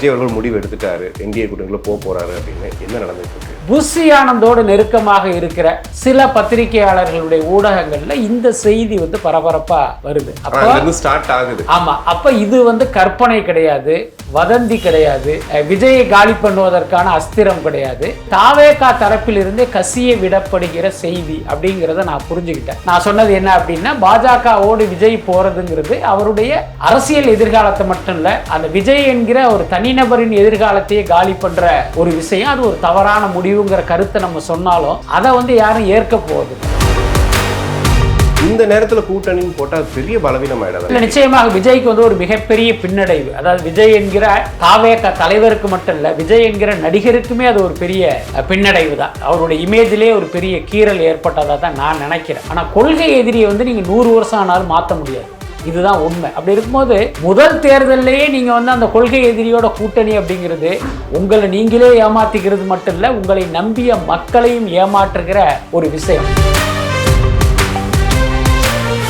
விஜய் அவர்கள் முடிவு எடுத்துட்டாரு, என்டிஏ கூட்டணிக்குள்ள போறாரு அப்படின்னு என்ன நடந்துட்டு இருக்கு? புஷி ஆனந்தோடு நெருக்கமாக இருக்கிற சில பத்திரிகையாளர்களுடைய ஊடகங்கள்ல இந்த செய்தி வந்து பரபரப்பா வருது. அப்ப ஸ்டார்ட் ஆகுது. ஆமா, அப்ப இது வந்து கற்பனை கிடையாது, வதந்தி கிடையாது, விஜயை காலி பண்ணுவதற்கான அஸ்திரம் கிடையாது, தாவேகா தரப்பில் இருந்தே கசிய விடப்படுகிற செய்தி அப்படிங்கிறத நான் புரிஞ்சுக்கிட்டேன். நான் சொன்னது என்ன அப்படின்னா, பாஜகவோடு விஜய் போறதுங்கிறது அவருடைய அரசியல் எதிர்காலத்தை மட்டும் இல்ல, அந்த விஜய் என்கிற ஒரு தனிநபரின் எதிர்காலத்தையே காலி பண்ற ஒரு விஷயம். அது ஒரு தவறான முடிவுங்கிற கருத்தை நம்ம சொன்னாலும் அதை வந்து யாரும் ஏற்க போகுது. இந்த நேரத்துல கூட்டணின்னு போட்டா பெரிய பலவீனம் ஆயிடாது. நிச்சயமாக விஜய்க்கு வந்து ஒரு மிகப்பெரிய பின்னடைவு. அதாவது விஜய் என்கிற தாவேகா தலைவருக்கு மட்டும் இல்ல, விஜய் என்கிற நடிகருக்குமே அது ஒரு பெரிய பின்னடைவு தான். அவருடைய இமேஜிலே ஒரு பெரிய கீறல் ஏற்பட்டதா தான் நான் நினைக்கிறேன். ஆனா கொள்கை எதிரியை வந்து நீங்க 100 வருஷம் ஆனாலும் மாற்ற முடியாது, இதுதான் உண்மை. அப்படி இருக்கும்போது முதல் தேர்தலிலேயே நீங்க வந்து அந்த கொள்கை எதிரியோட கூட்டணி அப்படிங்கிறது உங்களை நீங்களே ஏமாத்திக்கிறது மட்டும் இல்ல, உங்களை நம்பிய மக்களையும் ஏமாற்றுகிற ஒரு விஷயம்.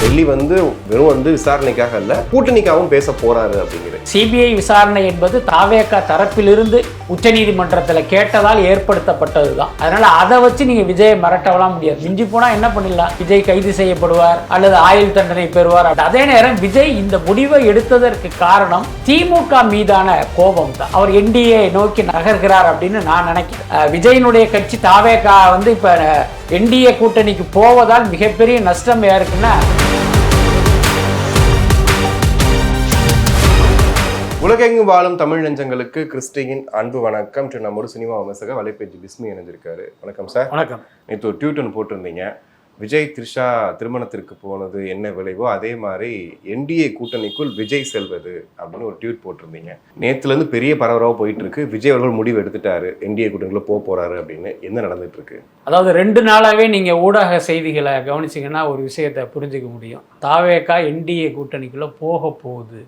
டெல்லி வந்து வெறும் விசாரணைக்காக அல்ல, கூட்டணிக்காகவும் பேச போறாரு அப்படிங்கிறது. சிபிஐ விசாரணை என்பது தாவேகா தரப்பிலிருந்து உச்சநீதிமன்றத்தில் கேட்டதால் ஏற்படுத்தப்பட்டதுதான். அதனால அதை வச்சு நீங்க விஜயை மிரட்டவலாம் முடியாது. மிஞ்சி போனா என்ன பண்ணிடலாம், விஜய் கைது செய்யப்படுவார் அல்லது ஆயுள் தண்டனை பெறுவார். அதே நேரம் விஜய் இந்த முடிவை எடுத்ததற்கு காரணம் திமுக மீதான கோபம் தான். அவர் என்டிஏ நோக்கி நகர்கிறார் அப்படின்னு நான் நினைக்கிறேன். விஜயினுடைய கட்சி தாவேகா வந்து இப்ப என்டிஏ கூட்டணிக்கு போவதால் மிகப்பெரிய நஷ்டம் யாருக்குன்னா, உலகெங்கும் வாழும் தமிழ் நெஞ்சங்களுக்கு கிறிஸ்டியின் அன்பு வணக்கம். நம்மோட சினிமா விமர்சக வலைப்பேஜ் பிஸ்மி இணைஞ்சிருக்காரு. வணக்கம் சார். வணக்கம். நேற்று ஒரு ட்வீட் போட்டிருந்தீங்க, விஜய் த்ரிஷா திருமணத்திற்கு போனது என்ன விளைவோ அதே மாதிரி என்டிஏ கூட்டணிக்குள் விஜய் செல்வது அப்படின்னு ஒரு ட்வீட் போட்டிருந்தீங்க. நேற்றுலேருந்து பெரிய பரபரவாக போயிட்டு இருக்கு. விஜய் அவர்கள் முடிவு எடுத்துட்டாரு, என்டிஏ கூட்டணிக்குள்ள போறாரு அப்படின்னு. என்ன நடந்துட்டு இருக்கு? அதாவது 2 நாளாவே நீங்க ஊடக செய்திகளை கவனிச்சிங்கன்னா ஒரு விஷயத்தை புரிஞ்சுக்க முடியும். தாவேகா என்டிஏ கூட்டணிக்குள்ள போக போகுது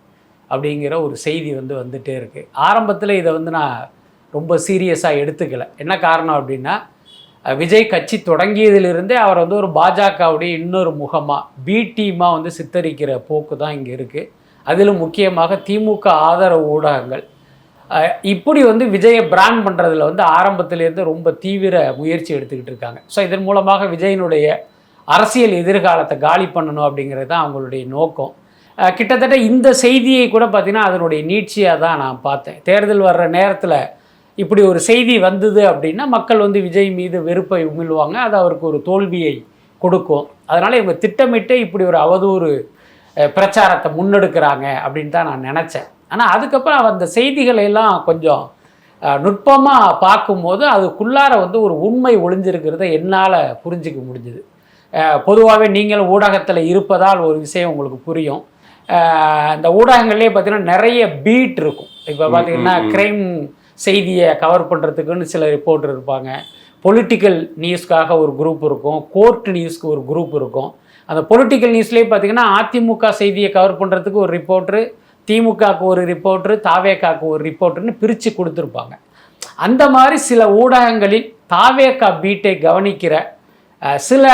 அப்படிங்கிற ஒரு செய்தி வந்துட்டே இருக்கு. ஆரம்பத்தில் இதை நான் ரொம்ப சீரியஸாக எடுத்துக்கல. என்ன காரணம் அப்படின்னா, விஜய் கட்சி தொடங்கியதிலிருந்தே அவர் ஒரு பாஜகவுடைய இன்னொரு முகமாக பி டீமாக சித்தரிக்கிற போக்கு தான் இங்கே இருக்குது. அதிலும் முக்கியமாக திமுக ஆதரவு ஊடகங்கள் இப்படி விஜயை பிராண்ட் பண்ணுறதுல ஆரம்பத்திலேருந்து ரொம்ப தீவிர முயற்சி எடுத்துக்கிட்டு இருக்காங்க. ஸோ இதன் மூலமாக விஜயினுடைய அரசியல் எதிர்காலத்தை காலி பண்ணணும் அப்படிங்கிறது தான் அவங்களுடைய நோக்கம். கிட்டத்தட்ட இந்த செய்தியை கூட பார்த்திங்கன்னா அதனுடைய நீட்சியாக தான் நான் பார்த்தேன். தேர்தல் வர்ற நேரத்தில் இப்படி ஒரு செய்தி வந்தது அப்படின்னா மக்கள் விஜய் மீது வெறுப்பை உமிழ்வாங்க, அது அவருக்கு ஒரு தோல்வியை கொடுக்கும். அதனால் இவங்க திட்டமிட்டு இப்படி ஒரு அவதூறு பிரச்சாரத்தை முன்னெடுக்கிறாங்க அப்படின்னு தான் நான் நினச்சேன். ஆனால் அதுக்கப்புறம் அந்த செய்திகளெல்லாம் கொஞ்சம் நுட்பமாக பார்க்கும்போது அதுக்குள்ளார ஒரு உண்மை ஒளிஞ்சிருக்கிறத என்னால் புரிஞ்சிக்க முடிஞ்சுது. பொதுவாகவே நீங்கள் ஊடகத்தில் இருப்பதால் ஒரு விஷயம் உங்களுக்கு புரியும். இந்த ஊடகங்கள்லேயே பார்த்தீங்கன்னா நிறைய பீட் இருக்கும். இப்போ பார்த்தீங்கன்னா க்ரைம் செய்தியை கவர் பண்ணுறதுக்குன்னு சில ரிப்போர்ட்டர் இருப்பாங்க, பொலிட்டிக்கல் நியூஸ்க்காக ஒரு குரூப் இருக்கும், கோர்ட் நியூஸ்க்கு ஒரு குரூப் இருக்கும். அந்த பொலிட்டிக்கல் நியூஸ்லேயே பார்த்தீங்கன்னா அதிமுக செய்தியை கவர் பண்ணுறதுக்கு ஒரு ரிப்போர்ட்ரு, திமுகவுக்கு ஒரு ரிப்போர்ட்ரு, தாவேகாவுக்கு ஒரு ரிப்போர்ட்டர்னு பிரித்து கொடுத்துருப்பாங்க. அந்த மாதிரி சில ஊடகங்களில் தாவேகா பீட்டை கவனிக்கிற சில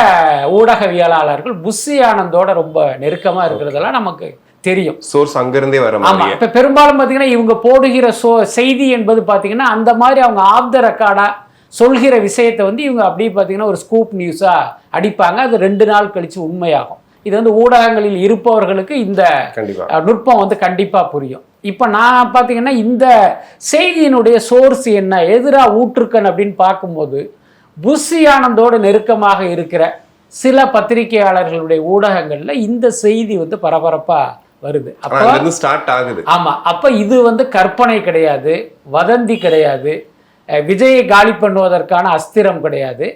ஊடகவியலாளர்கள் புஷி ஆனந்தோட ரொம்ப நெருக்கமாக இருக்கிறதெல்லாம் நமக்கு தெரியும். சோர்ஸ் அங்கிருந்தே வர. ஆமாம். இப்போ பெரும்பாலும் பார்த்தீங்கன்னா இவங்க போடுகிற செய்தி என்பது பார்த்தீங்கன்னா அந்த மாதிரி அவங்க ஆஃப் த ரெக்கார்டாக சொல்கிற விஷயத்தை இவங்க அப்படியே பார்த்தீங்கன்னா ஒரு ஸ்கூப் நியூஸாக அடிப்பாங்க. அது 2 நாள் கழித்து உண்மையாகும். இது ஊடகங்களில் இருப்பவர்களுக்கு இந்த நுட்பம் கண்டிப்பாக புரியும். இப்போ நான் பார்த்தீங்கன்னா இந்த செய்தியினுடைய சோர்ஸ் என்ன, எதிராக ஊற்றுக்கன் அப்படின்னு பார்க்கும்போது புஷி ஆனந்தோடு நெருக்கமாக இருக்கிற சில பத்திரிகையாளர்களுடைய ஊடகங்கள்ல இந்த செய்தி பரபரப்பா வருது. அப்போ ஸ்டார்ட் ஆகுது. ஆமா, அப்ப இது கற்பனை கிடையாது, வதந்தி கிடையாது, விஜயை காலி பண்ணுவதற்கான அஸ்திரம் கிடையாது.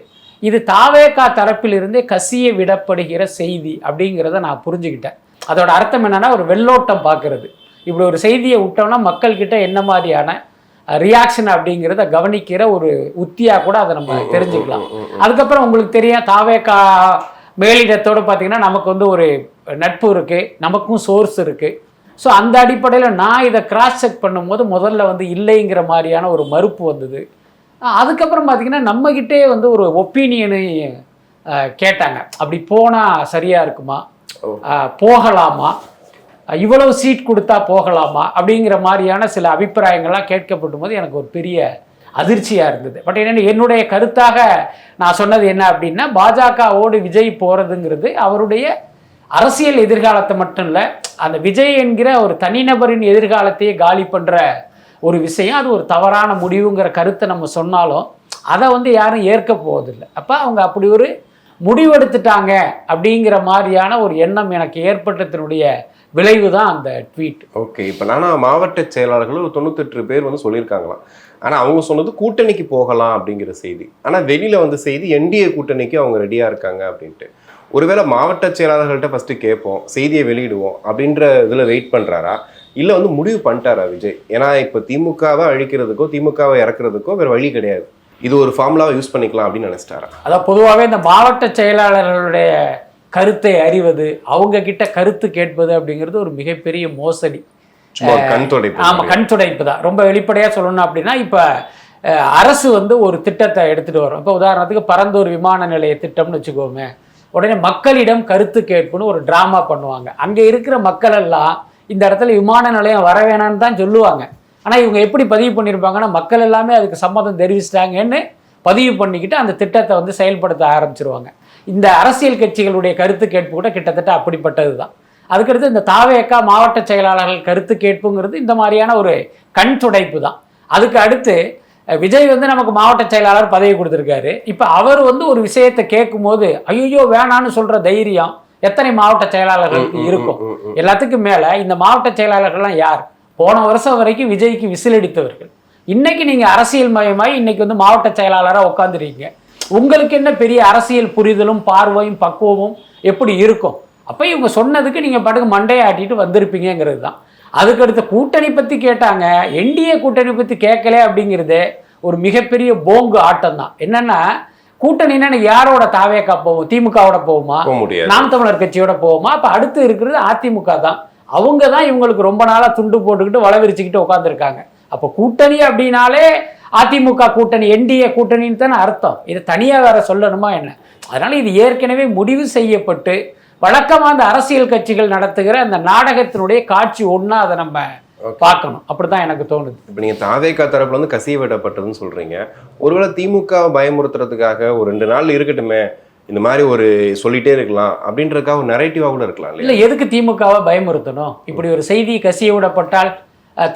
இது தாவேகா தரப்பில் இருந்தே கசிய விடப்படுகிற செய்தி அப்படிங்கிறத நான் புரிஞ்சுக்கிட்டேன். அதோட அர்த்தம் என்னன்னா, ஒரு வெள்ளோட்டம் பார்க்கறது. இப்படி ஒரு செய்தியை விட்டோம்னா மக்கள்கிட்ட என்ன மாதிரியான ரியாக்ஷன் அப்படிங்கிறத கவனிக்கிற ஒரு உத்தியாக கூட அதை நம்ம தெரிஞ்சுக்கலாம். அதுக்கப்புறம் உங்களுக்கு தெரியும், தாவேகா மேலிடத்தோடு பார்த்தீங்கன்னா நமக்கு ஒரு நட்பு இருக்குது, நமக்கும் சோர்ஸ் இருக்குது. ஸோ அந்த அடிப்படையில் நான் இதை கிராஸ் செக் பண்ணும்போது முதல்ல இல்லைங்கிற மாதிரியான ஒரு மறுப்பு வந்தது. அதுக்கப்புறம் பார்த்தீங்கன்னா நம்மகிட்டே ஒரு ஒப்பீனியனு கேட்டாங்க, அப்படி போனால் சரியாக இருக்குமா, போகலாமா, இவ்வளவு சீட் கொடுத்தா போகலாமா அப்படிங்கிற மாதிரியான சில அபிப்பிராயங்கள்லாம் கேட்கப்படும் போது எனக்கு ஒரு பெரிய அதிர்ச்சியாக இருந்தது. பட் என்னுடைய கருத்தாக நான் சொன்னது என்ன அப்படின்னா, பாஜகவோடு விஜய் போகிறதுங்கிறது அவருடைய அரசியல் எதிர்காலத்தை மட்டும் இல்லை, அந்த விஜய் என்கிற ஒரு தனிநபரின் எதிர்காலத்தையே காலி பண்ணுற ஒரு விஷயம். அது ஒரு தவறான முடிவுங்கிற கருத்தை நம்ம சொன்னாலும் அதை யாரும் ஏற்க போவதில்லை. அப்போ அவங்க அப்படி ஒரு முடிவெடுத்துட்டாங்க அப்படிங்கிற மாதிரியான ஒரு எண்ணம் எனக்கு ஏற்பட்டதனுடைய விளைவு தான் அந்த ட்வீட். ஓகே, இப்போ மாவட்ட செயலாளர்கள் ஒரு 98 பேர் சொல்லியிருக்காங்களாம். ஆனால் அவங்க சொன்னது கூட்டணிக்கு போகலாம் அப்படிங்கிற செய்தி. ஆனால் வெளியில் செய்தி என்டிஏ கூட்டணிக்கு அவங்க ரெடியாக இருக்காங்க அப்படின்ட்டு. ஒருவேளை மாவட்ட செயலாளர்கள்ட்ட ஃபஸ்ட்டு கேட்போம், செய்தியை வெளியிடுவோம் அப்படின்ற இதில் வெயிட் பண்ணுறாரா, இல்லை முடிவு பண்ணிட்டாரா விஜய்? ஏன்னா இப்போ திமுகவை அழிக்கிறதுக்கோ திமுகவை இறக்குறதுக்கோ வேறு வழி கிடையாது, இது ஒரு ஃபார்முலாவை யூஸ் பண்ணிக்கலாம் அப்படின்னு நினைச்சிட்டாரா? அதான் பொதுவாகவே இந்த மாவட்ட செயலாளர்களுடைய கருத்தை அறிவது, அவங்க கிட்ட கருத்து கேட்பது அப்படிங்கிறது ஒரு மிகப்பெரிய மோசடி. கண் துடைப்பு. ஆமாம், கண் துடைப்பு தான். ரொம்ப வெளிப்படையாக சொல்லணும் அப்படின்னா, இப்போ அரசு ஒரு திட்டத்தை எடுத்துகிட்டு வரும். இப்போ உதாரணத்துக்கு பரந்தூர் விமான நிலைய திட்டம்னு வச்சுக்கோமே, உடனே மக்களிடம் கருத்து கேட்புன்னு ஒரு ட்ராமா பண்ணுவாங்க. அங்கே இருக்கிற மக்கள் எல்லாம் இந்த இடத்துல விமான நிலையம் வர வேணான்னு தான் சொல்லுவாங்க. ஆனால் இவங்க எப்படி பதிவு பண்ணியிருப்பாங்கன்னா, மக்கள் எல்லாமே அதுக்கு சம்மதம் தெரிவிச்சிட்டாங்கன்னு பதிவு பண்ணிக்கிட்டு அந்த திட்டத்தை செயல்படுத்த ஆரம்பிச்சிருவாங்க. இந்த அரசியல் கட்சிகளுடைய கருத்து கேட்பு கூட கிட்டத்தட்ட அப்படிப்பட்டது தான். அதுக்கடுத்து இந்த தாவேக்கா மாவட்ட செயலாளர்கள் கருத்து கேட்புங்கிறது இந்த மாதிரியான ஒரு கண் துடைப்பு தான். அதுக்கு அடுத்து விஜய் நமக்கு மாவட்ட செயலாளர் பதவி கொடுத்துருக்காரு. இப்போ அவர் ஒரு விஷயத்தை கேட்கும் போது ஐயோ வேணான்னு சொல்கிற தைரியம் எத்தனை மாவட்ட செயலாளர்களுக்கு இருக்கும்? எல்லாத்துக்கும் மேலே இந்த மாவட்ட செயலாளர்கள்லாம் யார்? போன வருஷம் வரைக்கும் விஜய்க்கு விசிலடித்தவர்கள். இன்னைக்கு நீங்கள் அரசியல் மயமாய் இன்னைக்கு மாவட்ட செயலாளராக உட்காந்துருக்கீங்க. உங்களுக்கு என்ன பெரிய அரசியல் புரிதலும் பார்வையும் பக்குவமும் எப்படி இருக்கும்? அப்போ இவங்க சொன்னதுக்கு நீங்கள் பாட்டுக்கு மண்டையை ஆட்டிட்டு வந்திருப்பீங்கிறது தான். அதுக்கடுத்த கூட்டணி பற்றி கேட்டாங்க, என்டிஏ கூட்டணி பற்றி கேட்கல அப்படிங்கிறது ஒரு மிகப்பெரிய போங்கு ஆட்டம் தான். என்னன்னா, கூட்டணின்னா யாரோட தாவேக்கா போவோம்? திமுகவோட போகுமா? நாம் தமிழர் கட்சியோட போகுமா? அப்போ அடுத்து இருக்கிறது அதிமுக தான். அவங்க தான் இவங்களுக்கு ரொம்ப நாளாக துண்டு போட்டுக்கிட்டு வளவிரிச்சுக்கிட்டு உட்காந்துருக்காங்க. அப்போ கூட்டணி அப்படின்னாலே அதிமுக கூட்டணி, என்டிஏ கூட்டணின்னு தானே அர்த்தம். இதை தனியாக வேற சொல்லணுமா என்ன? அதனால இது ஏற்கனவே முடிவு செய்யப்பட்டு வழக்கமாக அந்த அரசியல் கட்சிகள் நடத்துகிற அந்த நாடகத்தினுடைய காட்சி ஒன்றா அதை நம்ம பார்க்கணும். அப்படிதான் எனக்கு தோணுது. இப்போ நீங்கள் தாவேக்கா தரப்புல கசிய விடப்பட்டதுன்னு சொல்றீங்க. ஒருவேளை திமுக பயமுறுத்துறதுக்காக ஒரு 2 நாள் இருக்கட்டுமே, இந்த மாதிரி ஒரு சொல்லிட்டே இருக்கலாம் அப்படின்றதுக்காக ஒரு நரேட்டிவா கூட இருக்கலாம். இல்லை, எதுக்கு திமுகவை பயமுறுத்தணும்? இப்படி ஒரு செய்தி கசிய விடப்பட்டால்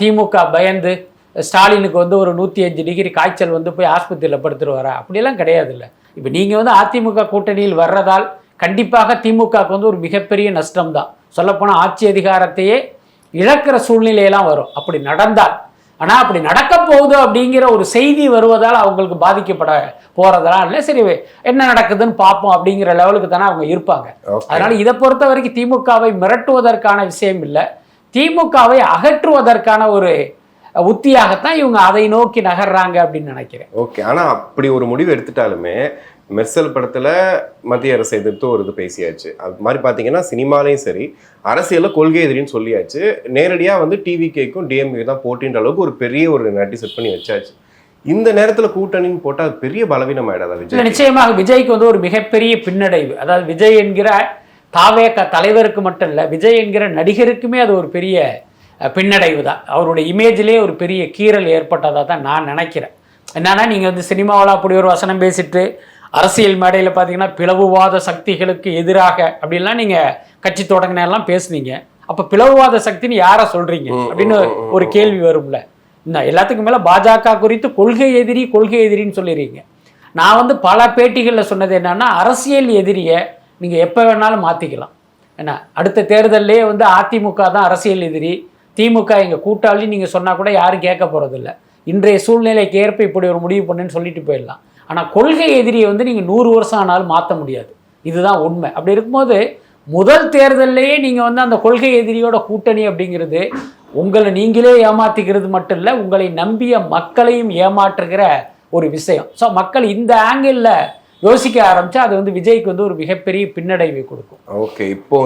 திமுக பயந்து ஸ்டாலினுக்கு ஒரு 105 டிகிரி காய்ச்சல் போய் ஆஸ்பத்திரியில் படுத்துருவாரா? அப்படியெல்லாம் கிடையாது. இல்லை, இப்போ நீங்கள் அதிமுக கூட்டணியில் வர்றதால் கண்டிப்பாக திமுகவுக்கு ஒரு மிகப்பெரிய நஷ்டம் தான். சொல்லப்போனால் ஆட்சி அதிகாரத்தையே இழக்கிற சூழ்நிலையெல்லாம் வரும் அப்படி நடந்தால். ஆனால் அப்படி நடக்க போகுது அப்படிங்கிற ஒரு செய்தி வருவதால் அவங்களுக்கு பாதிக்கப்பட போகிறதெல்லாம் இல்லை. சரி, என்ன நடக்குதுன்னு பார்ப்போம் அப்படிங்கிற லெவலுக்கு தானே அவங்க இருப்பாங்க. அதனால இதை பொறுத்த வரைக்கும் திமுகவை மிரட்டுவதற்கான விஷயம் இல்லை, திமுகவை அகற்றுவதற்கான ஒரு உத்தியாகத்தான் இவங்க அதை நோக்கி நகர்றாங்க அப்படின்னு நினைக்கிறேன். ஓகே, ஆனால் அப்படி ஒரு முடிவு எடுத்துட்டாலுமே மெர்சல் படத்தில் மத்திய அரசை எதிர்த்து ஒரு இது பேசியாச்சு. அது மாதிரி பார்த்தீங்கன்னா சினிமாலையும் சரி, அரசியலில் கொள்கை எதிரின்னு சொல்லியாச்சு. நேரடியாக டிவிகேக்கும் டிஎம்கே தான் போட்டின்ற அளவுக்கு ஒரு பெரிய ஒரு நட்டி செட் பண்ணி வச்சாச்சு. இந்த நேரத்தில் கூட்டணின்னு போட்டால் பெரிய பலவீனம் ஆயிடாதா விஜய்? நிச்சயமாக விஜய்க்கு ஒரு மிகப்பெரிய பின்னடைவு. அதாவது விஜய் என்கிற தாவேக தலைவருக்கு மட்டும் இல்லை, விஜய் என்கிற நடிகருக்குமே அது ஒரு பெரிய பின்னடைவு தான். அவருடைய இமேஜிலே ஒரு பெரிய கீறல் ஏற்பட்டதாக தான் நான் நினைக்கிறேன். என்னன்னா, நீங்கள் சினிமாவில் அப்படி ஒரு வசனம் பேசிட்டு அரசியல் மேடையில் பார்த்தீங்கன்னா பிளவுவாத சக்திகளுக்கு எதிராக அப்படின்லாம் நீங்கள் கட்சி தொடங்கினெல்லாம் பேசுனீங்க. அப்போ பிளவுவாத சக்தின்னு யாரை சொல்கிறீங்க அப்படின்னு ஒரு கேள்வி வரும்ல. இந்த எல்லாத்துக்கும் மேலே பாஜக குறித்து கொள்கை எதிரின்னு சொல்லிடுறீங்க. நான் பல பேட்டிகளில் சொன்னது என்னன்னா, அரசியல் எதிரியை நீங்கள் எப்போ வேணாலும் மாற்றிக்கலாம். ஏன்னா அடுத்த தேர்தலே அதிமுக தான் அரசியல் எதிரி, திமுக எங்கள் கூட்டாளி நீங்கள் சொன்னால் கூட யாரும் கேட்க போகிறதில்ல. இன்றைய சூழ்நிலைக்கு ஏற்ப இப்படி ஒரு முடிவு பண்ணுன்னு சொல்லிட்டு போயிடலாம். ஆனால் கொள்கை எதிரியை நீங்கள் 100 வருஷம் ஆனாலும் மாற்ற முடியாது. இதுதான் உண்மை. அப்படி இருக்கும்போது முதல் தேர்தல்லையே நீங்கள் அந்த கொள்கை எதிரியோட கூட்டணி அப்படிங்கிறது உங்களை நீங்களே ஏமாற்றிக்கிறது மட்டும் இல்லை, உங்களை நம்பிய மக்களையும் ஏமாற்றுகிற ஒரு விஷயம். ஸோ மக்கள் இந்த ஆங்கிளில் யோசிக்க ஆரம்பித்தா அது விஜய்க்கு ஒரு மிகப்பெரிய பின்னடைவை கொடுக்கும். ஓகே, இப்போ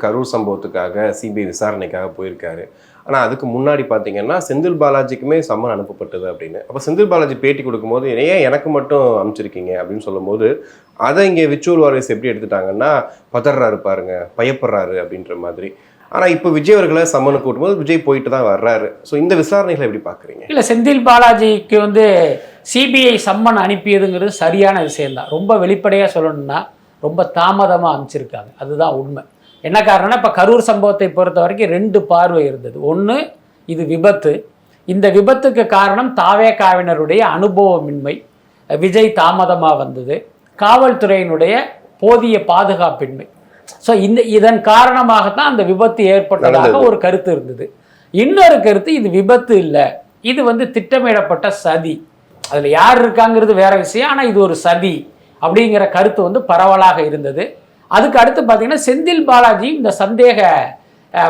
கரூர் சம்பவத்துக்காக சிபிஐ விசாரணைக்காக போயிருக்காரு. ஆனால் அதுக்கு முன்னாடி பார்த்தீங்கன்னா செந்தில் பாலாஜிக்குமே சம்மன் அனுப்பப்பட்டது அப்படின்னு. அப்போ செந்தில் பாலாஜி பேட்டி கொடுக்கும்போது ஏன் எனக்கு மட்டும் அனுப்பிச்சிருக்கீங்க அப்படின்னு சொல்லும்போது அதை இங்கே விச்சுவல் வாரியர்ஸ் எப்படி எடுத்துட்டாங்கன்னா, பதறாரு பாருங்க, பயப்படுறாரு அப்படின்ற மாதிரி. ஆனா இப்போ விஜய் அவர்களை சம்மனு கூட்டும்போது விஜய் போயிட்டு தான் வர்றாரு. ஸோ இந்த விசாரணைகளை எப்படி பாக்குறீங்க? இல்லை, செந்தில் பாலாஜிக்கு வந்து சிபிஐ சம்மன் அனுப்பியதுங்கிறது சரியான விஷயம்தான். ரொம்ப வெளிப்படையாக சொல்லணும்னா ரொம்ப தாமதமாக அனுப்பிச்சிருக்காங்க, அதுதான் உண்மை. என்ன காரணம்னா இப்போ கரூர் சம்பவத்தை பொறுத்த வரைக்கும் 2 பார்வை இருந்தது. ஒன்று, இது விபத்து. இந்த விபத்துக்கு காரணம் தாவேகாவினருடைய அனுபவமின்மை, விஜய் தாமதமாக வந்தது, காவல்துறையினுடைய போதிய பாதுகாப்பின்மை. ஸோ இதன் காரணமாகத்தான் அந்த விபத்து ஏற்பட்டதாக ஒரு கருத்து இருந்தது. இன்னொரு கருத்து, இது விபத்து இல்லை, இது வந்து திட்டமிடப்பட்ட சதி. அதில் யார் இருக்காங்கிறது வேற விஷயம், ஆனால் இது ஒரு சதி அப்படிங்கிற கருத்து வந்து பரவலாக இருந்தது. அதுக்கு அடுத்து பார்த்தீங்கன்னா செந்தில் பாலாஜி இந்த சந்தேக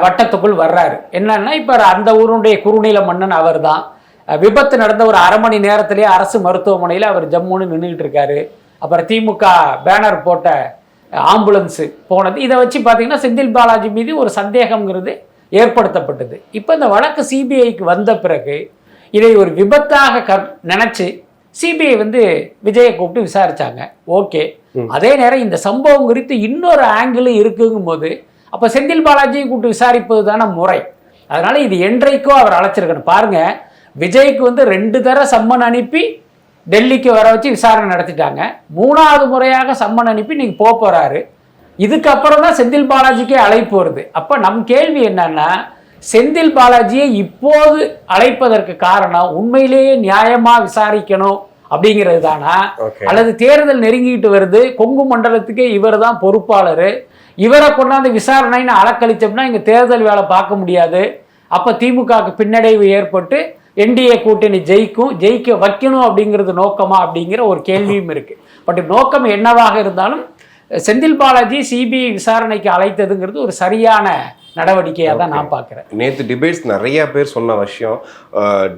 வட்டத்துக்குள் வர்றாரு. என்னன்னா, இப்போ அந்த ஊருடைய குறுநில மன்னன் அவர் தான். விபத்து நடந்த ஒரு அரை மணி நேரத்திலேயே அரசு மருத்துவமனையில் அவர் ஜம்முன்னு நின்றுக்கிட்டு இருக்காரு. அப்புறம் திமுக பேனர் போட்ட ஆம்புலன்ஸு போனது, இதை வச்சு பார்த்தீங்கன்னா செந்தில் பாலாஜி மீது ஒரு சந்தேகம்ங்கிறது ஏற்படுத்தப்பட்டது. இப்போ இந்த வழக்கு சிபிஐக்கு வந்த பிறகு இதை ஒரு விபத்தாக நினச்சி சிபிஐ வந்து விஜயை கூப்பிட்டு விசாரிச்சாங்க. ஓகே, அதே நேரம் இந்த சம்பவம் குறித்து இன்னொரு ஆங்கிளும் இருக்குங்கும் போது அப்போ செந்தில் பாலாஜியை கூப்பிட்டு விசாரிப்பது தானே முறை. அதனால இது என்றைக்கோ அவர் அழைச்சிருக்கணும். பாருங்க, விஜய்க்கு வந்து 2 தடவை சம்மன் அனுப்பி டெல்லிக்கு வர வச்சு விசாரணை நடத்திட்டாங்க. 3வது முறையாக சம்மன் அனுப்பி நீங்கள் போறாரு. இதுக்கப்புறம் தான் செந்தில் பாலாஜிக்கே அழைப்பு வருது. அப்போ நம் கேள்வி என்னன்னா, செந்தில் பாலாஜியை இப்போது அழைப்பதற்கு காரணம் உண்மையிலேயே நியாயமா விசாரிக்கணும் அப்படிங்கிறது தானா, அல்லது தேர்தல் நெருங்கிட்டு வருது, கொங்கு மண்டலத்துக்கே இவர் தான் பொறுப்பாளர், இவரை கொண்டாந்து விசாரணைன்னு அலக்களிச்சோம்னா இங்க தேர்தல் வேலை பார்க்க முடியாது, அப்ப திமுகவுக்கு பின்னடைவு ஏற்பட்டு என்டிஏ கூட்டணி ஜெயிக்க வைக்கணும் அப்படிங்கிறது நோக்கமா அப்படிங்கிற ஒரு கேள்வியும் இருக்கு. பட் நோக்கம் என்னவாக இருந்தாலும் செந்தில் பாலாஜி சிபிஐ விசாரணைக்கு அழைத்ததுங்கிறது ஒரு சரியான நடவடிக்கையாக தான் நான் பார்க்குறேன். நேற்று டிபேட்ஸ் நிறைய பேர் சொன்ன விஷயம்,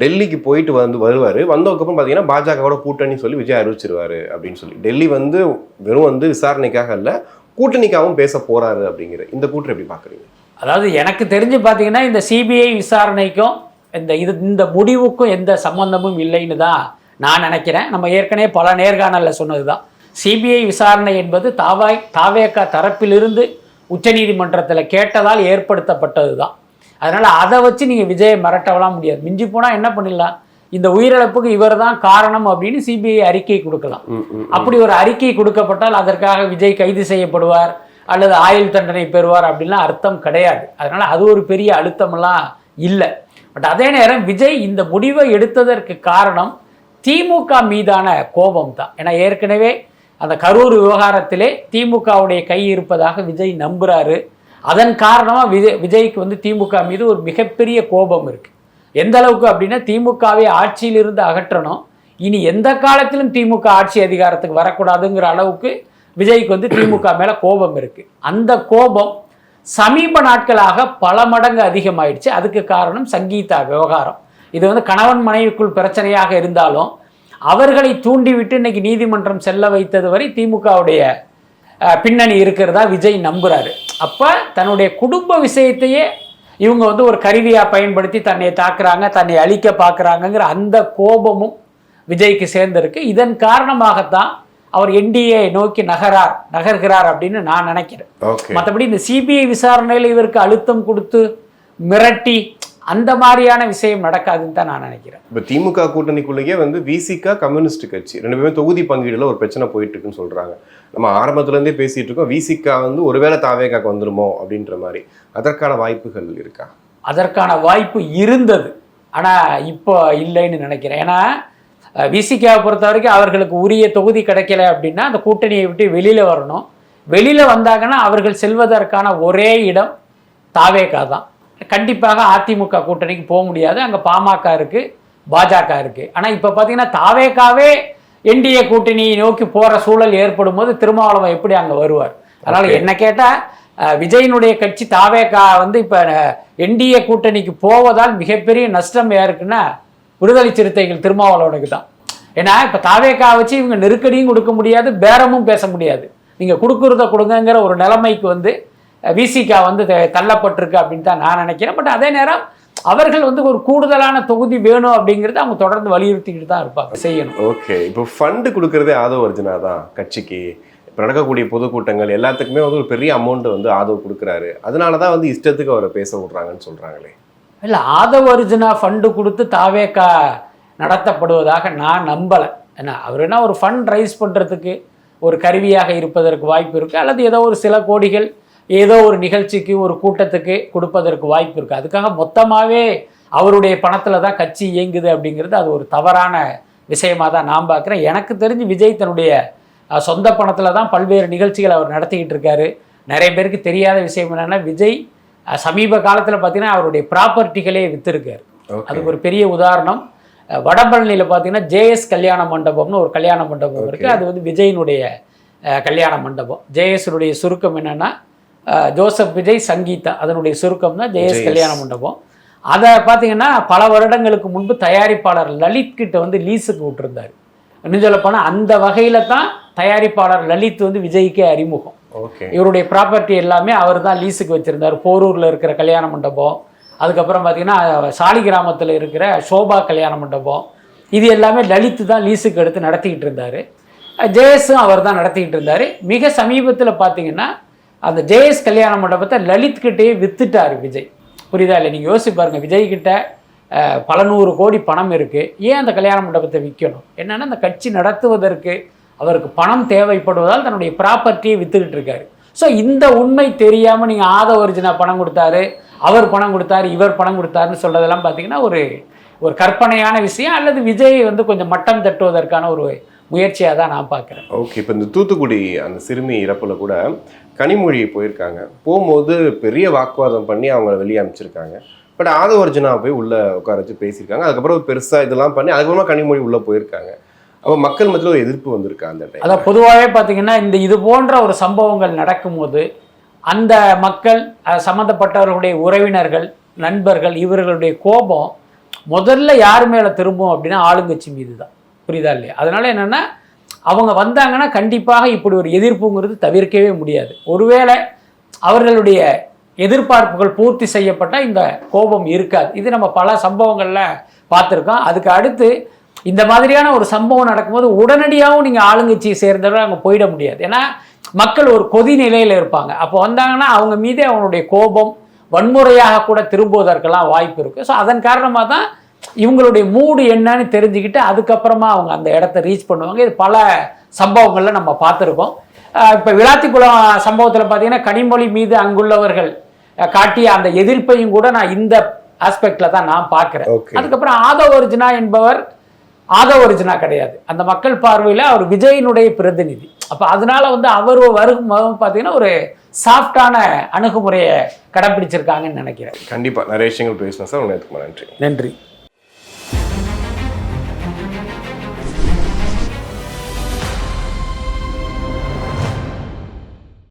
டெல்லிக்கு போயிட்டு வருவார், வந்ததுக்கப்புறம் பார்த்தீங்கன்னா பாஜகவோட கூட்டணி சொல்லி விஜய் அறிவிச்சிருவாரு அப்படின்னு சொல்லி, டெல்லி வந்து வெறும் வந்து விசாரணைக்காக இல்லை கூட்டணிக்காகவும் பேச போறாரு அப்படிங்கிற இந்த கூற்று எப்படி பார்க்குறீங்க? அதாவது எனக்கு தெரிஞ்சு பார்த்தீங்கன்னா இந்த சிபிஐ விசாரணைக்கும் இந்த முடிவுக்கும் எந்த சம்பந்தமும் இல்லைன்னு தான் நான் நினைக்கிறேன். நம்ம ஏற்கனவே பல நேர்காணலில் சொன்னது தான், சிபிஐ விசாரணை என்பது தாவேகா தரப்பிலிருந்து உச்சநீதிமன்றத்தில் கேட்டதால் ஏற்படுத்தப்பட்டது தான். அதனால் அதை வச்சு நீங்கள் விஜயை மிரட்டவலாம் முடியாது. மிஞ்சி போனால் என்ன பண்ணிடலாம், இந்த உயிரிழப்புக்கு இவர் தான் காரணம் அப்படின்னு சிபிஐ அறிக்கை கொடுக்கலாம். அப்படி ஒரு அறிக்கை கொடுக்கப்பட்டால் அதற்காக விஜய் கைது செய்யப்படுவார் அல்லது ஆயுள் தண்டனை பெறுவார் அப்படின்லாம் அர்த்தம் கிடையாது. அதனால் அது ஒரு பெரிய அழுத்தமெல்லாம் இல்லை. பட் அதே நேரம் விஜய் இந்த முடிவை எடுத்ததற்கு காரணம் திமுக மீதான கோபம் தான். ஏன்னா ஏற்கனவே அந்த கரூர் விவகாரத்திலே திமுகவுடைய கை இருப்பதாக விஜய் நம்புறாரு. அதன் காரணமாக விஜய்க்கு வந்து திமுக மீது ஒரு மிகப்பெரிய கோபம் இருக்கு. எந்த அளவுக்கு அப்படின்னா, திமுகவை ஆட்சியிலிருந்து அகற்றணும், இனி எந்த காலத்திலும் திமுக ஆட்சி அதிகாரத்துக்கு வரக்கூடாதுங்கிற அளவுக்கு விஜய்க்கு வந்து திமுக மேல கோபம் இருக்கு. அந்த கோபம் சமீப நாட்களாக பல மடங்கு அதிகமாயிடுச்சு. அதுக்கு காரணம் சங்கீதா விவகாரம். இது வந்து கணவன் மனைவிக்குள் பிரச்சனையாக இருந்தாலும் அவர்களை தூண்டிவிட்டு இன்னைக்கு நீதிமன்றம் செல்ல வைத்தது வரை திமுகவுடைய பின்னணி இருக்கிறதா விஜய் நம்புறாரு. அப்ப தன்னுடைய குடும்ப விஷயத்தையே இவங்க வந்து ஒரு கருவியா பயன்படுத்தி தன்னை தாக்குறாங்க, தன்னை அழிக்க பார்க்குறாங்கங்கிற அந்த கோபமும் விஜய்க்கு சேர்ந்திருக்கு. இதன் காரணமாகத்தான் அவர் என்டிஏ நோக்கி நகர்கிறார் அப்படின்னு நான் நினைக்கிறேன். மற்றபடி இந்த சிபிஐ விசாரணையில் இவருக்கு அழுத்தம் கொடுத்து மிரட்டி அந்த மாதிரியான விஷயம் நடக்காதுன்னு தான் நான் நினைக்கிறேன். இப்போ திமுக கூட்டணிக்குள்ளேயே வந்து விசிகா கம்யூனிஸ்ட் கட்சி 2 பேரும் தொகுதி பங்கீடுல ஒரு பிரச்சனை போயிட்டு இருக்குன்னு சொல்றாங்க. நம்ம ஆரம்பத்துலேருந்தே பேசிட்டு இருக்கோம், விசிகா வந்து ஒருவேளை தாவேகாக்கு வந்துருமோ அப்படின்ற மாதிரி. அதற்கான வாய்ப்புகள் இருக்கா? அதற்கான வாய்ப்பு இருந்தது, ஆனால் இப்போ இல்லைன்னு நினைக்கிறேன். ஏன்னா விசிகாவை பொறுத்த வரைக்கும் அவர்களுக்கு உரிய தொகுதி கிடைக்கல அப்படின்னா அந்த கூட்டணியை விட்டு வெளியில் வரணும். வெளியில் வந்தாங்கன்னா அவர்கள் செல்வதற்கான ஒரே இடம் தாவேகா தான். கண்டிப்பாக அதிமுக கூட்டணிக்கு போக முடியாது, அங்கே பாமக இருக்குது, பாஜக இருக்குது. ஆனால் இப்போ பார்த்தீங்கன்னா தாவேகாவே என்டிஏ கூட்டணியை நோக்கி போகிற சூழல் ஏற்படும் போது திருமாவளவன் எப்படி அங்கே வருவார்? அதனால் என்ன கேட்டால் விஜயினுடைய கட்சி தாவேகா வந்து இப்போ என்டிஏ கூட்டணிக்கு போவதால் மிகப்பெரிய நஷ்டம் யாருக்குன்னா விடுதலை சிறுத்தைகள் திருமாவளவனுக்கு தான். ஏன்னா இப்போ தாவேகா வச்சு இவங்க நெருக்கடியும் கொடுக்க முடியாது, பேரமும் பேச முடியாது. நீங்கள் கொடுக்குறத கொடுங்கிற ஒரு நிலைமைக்கு வந்து விசிகா வந்து தள்ளப்பட்டிருக்கு அப்படின்னு தான் நான் நினைக்கிறேன். பட் அதே நேரம் அவர்கள் வந்து ஒரு கூடுதலான தொகுதி வேணும் அப்படிங்கிறது அவங்க தொடர்ந்து வலியுறுத்திக்கிட்டு தான் இருப்பாங்க, செய்யணும். ஓகே, இப்போ ஃபண்டு கொடுக்கறதே ஆதவ அர்ஜுனா தான் கட்சிக்கு. நடக்கக்கூடிய பொதுக்கூட்டங்கள் எல்லாத்துக்குமே வந்து ஒரு பெரிய அமௌண்ட் வந்து ஆதரவு கொடுக்குறாரு. அதனால தான் வந்து இஷ்டத்துக்கு அவரை பேச விடுறாங்கன்னு சொல்கிறாங்களே. இல்லை, ஆதவ அர்ஜுனா ஃபண்டு கொடுத்து தாவேக்கா நடத்தப்படுவதாக நான் நம்பலை. ஏன்னா அவர் என்ன ஒரு ஃபண்ட் ரைஸ் பண்ணுறதுக்கு ஒரு கருவியாக இருப்பதற்கு வாய்ப்பு இருக்குது, அல்லது ஏதோ ஒரு சில கோடிகள் ஏதோ ஒரு நிகழ்ச்சிக்கு ஒரு கூட்டத்துக்கு கொடுப்பதற்கு வாய்ப்பு இருக்குது. அதுக்காக மொத்தமாகவே அவருடைய பணத்தில் தான் கட்சி இயங்குது அப்படிங்கிறது அது ஒரு தவறான விஷயமாக தான் நான் பார்க்குறேன். எனக்கு தெரிஞ்சு விஜய் தன்னுடைய சொந்த பணத்தில் தான் பல்வேறு நிகழ்ச்சிகள் அவர் நடத்திக்கிட்டு இருக்காரு. நிறைய பேருக்கு தெரியாத விஷயம் என்னென்னா, விஜய் சமீப காலத்தில் பார்த்தீங்கன்னா அவருடைய ப்ராப்பர்ட்டிகளே விற்றுருக்காரு. அதுக்கு ஒரு பெரிய உதாரணம் வடபழனியில் பார்த்தீங்கன்னா ஜேஎஸ் கல்யாண மண்டபம்னு ஒரு கல்யாண மண்டபம் இருக்குது. அது வந்து விஜயினுடைய கல்யாண மண்டபம். ஜேஎஸ்னுடைய சுருக்கம் என்னென்னா ஜோசப் விஜய் சங்கீதா, அதனுடைய சுருக்கம் தான் ஜேஎஸ் கல்யாண மண்டபம். அதை பார்த்தீங்கன்னா பல வருடங்களுக்கு முன்பு தயாரிப்பாளர் லலித் கிட்ட வந்து லீஸுக்கு விட்டுருந்தார். இன்னும் சொல்லப்போனால் அந்த வகையில் தான் தயாரிப்பாளர் லலித் வந்து விஜய்க்கே அறிமுகம். இவருடைய ப்ராப்பர்ட்டி எல்லாமே அவர் தான் லீஸுக்கு வச்சுருந்தார். போரூரில் இருக்கிற கல்யாண மண்டபம், அதுக்கப்புறம் பார்த்தீங்கன்னா சாலிகிராமத்தில் இருக்கிற சோபா கல்யாண மண்டபம், இது எல்லாமே லலித் தான் லீஸுக்கு எடுத்து நடத்திக்கிட்டு இருந்தார். ஜேஎஸும் அவர் தான் நடத்திக்கிட்டு இருந்தார். மிக சமீபத்தில் பார்த்தீங்கன்னா அந்த ஜேஎஸ் கல்யாண மண்டபத்தை லலித் கிட்டேயே வித்துட்டார் விஜய். புரியுதா இல்லை? நீங்கள் யோசிச்சு பாருங்கள், விஜய்கிட்ட பல 100 கோடி பணம் இருக்குது, ஏன் அந்த கல்யாண மண்டபத்தை விற்கணும்? என்னென்னா அந்த கட்சி நடத்துவதற்கு அவருக்கு பணம் தேவைப்படுவதால் தன்னுடைய ப்ராப்பர்ட்டியை விற்றுக்கிட்டு இருக்காரு. ஸோ இந்த உண்மை தெரியாமல் நீங்கள் ஆதவ அர்ஜுனா பணம் கொடுத்தாரு, அவர் பணம் கொடுத்தாரு, இவர் பணம் கொடுத்தாருன்னு சொல்கிறதெல்லாம் பார்த்தீங்கன்னா ஒரு கற்பனையான விஷயம், அல்லது விஜய் வந்து கொஞ்சம் மட்டம் தட்டுவதற்கான ஒரு முயற்சியாக தான் நான் பார்க்குறேன். ஓகே, இப்போ இந்த தூத்துக்குடி அந்த சிறுமி இறப்பில் கூட கனிமொழி போயிருக்காங்க. போகும்போது பெரிய வாக்குவாதம் பண்ணி அவங்கள வெளியே அனுப்பிச்சிருக்காங்க. பட் ஆதவ அர்ஜுனா போய் உள்ளே உட்கார வச்சு பேசியிருக்காங்க. அதுக்கப்புறம் பெருசாக இதெல்லாம் பண்ணி அதுக்கப்புறமா கனிமொழி உள்ளே போயிருக்காங்க. அப்போ மக்கள் மத்தியில் ஒரு எதிர்ப்பு வந்திருக்கு அந்த டைம். அதான் பொதுவாகவே பார்த்தீங்கன்னா இது போன்ற ஒரு சம்பவங்கள் நடக்கும்போது அந்த மக்கள் சம்மந்தப்பட்டவர்களுடைய உறவினர்கள், நண்பர்கள், இவர்களுடைய கோபம் முதல்ல யார் மேலே திரும்பும் அப்படின்னா ஆளுங்கட்சி மீது தான். புரியுதா இல்லையா? அதனால என்னென்னா அவங்க வந்தாங்கன்னா கண்டிப்பாக இப்படி ஒரு எதிர்ப்புங்கிறது தவிர்க்கவே முடியாது. ஒருவேளை அவர்களுடைய எதிர்பார்ப்புகள் பூர்த்தி செய்யப்பட்டால் இந்த கோபம் இருக்காது. இது நம்ம பல சம்பவங்களில் பார்த்துருக்கோம். அதுக்கு அடுத்து இந்த மாதிரியான ஒரு சம்பவம் நடக்கும்போது உடனடியாகவும் நீங்கள் ஆளுங்கட்சியை சேர்ந்தவர்கள் அங்கே போயிட முடியாது. ஏன்னா மக்கள் ஒரு கொதி நிலையில் இருப்பாங்க. அப்போ வந்தாங்கன்னா அவங்க மீதே அவங்களுடைய கோபம் வன்முறையாக கூட திரும்புவதற்கெல்லாம் வாய்ப்பு இருக்குது. ஸோ அதன் காரணமாக தான் இவங்களுடைய மூடு என்னன்னு தெரிஞ்சுக்கிட்டு அதுக்கப்புறமா அவங்க அந்த இடத்த ரீச் பண்ணுவாங்க. இது பல சம்பவங்களில் நம்ம பார்த்துருக்கோம். இப்போ விளாத்திக்குளம் சம்பவத்தில் பார்த்தீங்கன்னா கனிமொழி மீது அங்குள்ளவர்கள் காட்டிய அந்த எதிர்ப்பையும் கூட நான் இந்த ஆஸ்பெக்டில் தான் நான் பார்க்குறேன். அதுக்கப்புறம் ஆதவ அர்ஜுனா என்பவர் ஆதவ அர்ஜுனா கிடையாது. அந்த மக்கள் பார்வையில் அவர் விஜயினுடைய பிரதிநிதி. அப்போ அதனால வந்து அவர் வரும் பார்த்தீங்கன்னா ஒரு சாஃப்டான அணுகுமுறையை கடைப்பிடிச்சிருக்காங்கன்னு நினைக்கிறேன். கண்டிப்பாக நிறைய விஷயங்கள் பேசணும் சார். உங்களுக்கு நன்றி. நன்றி.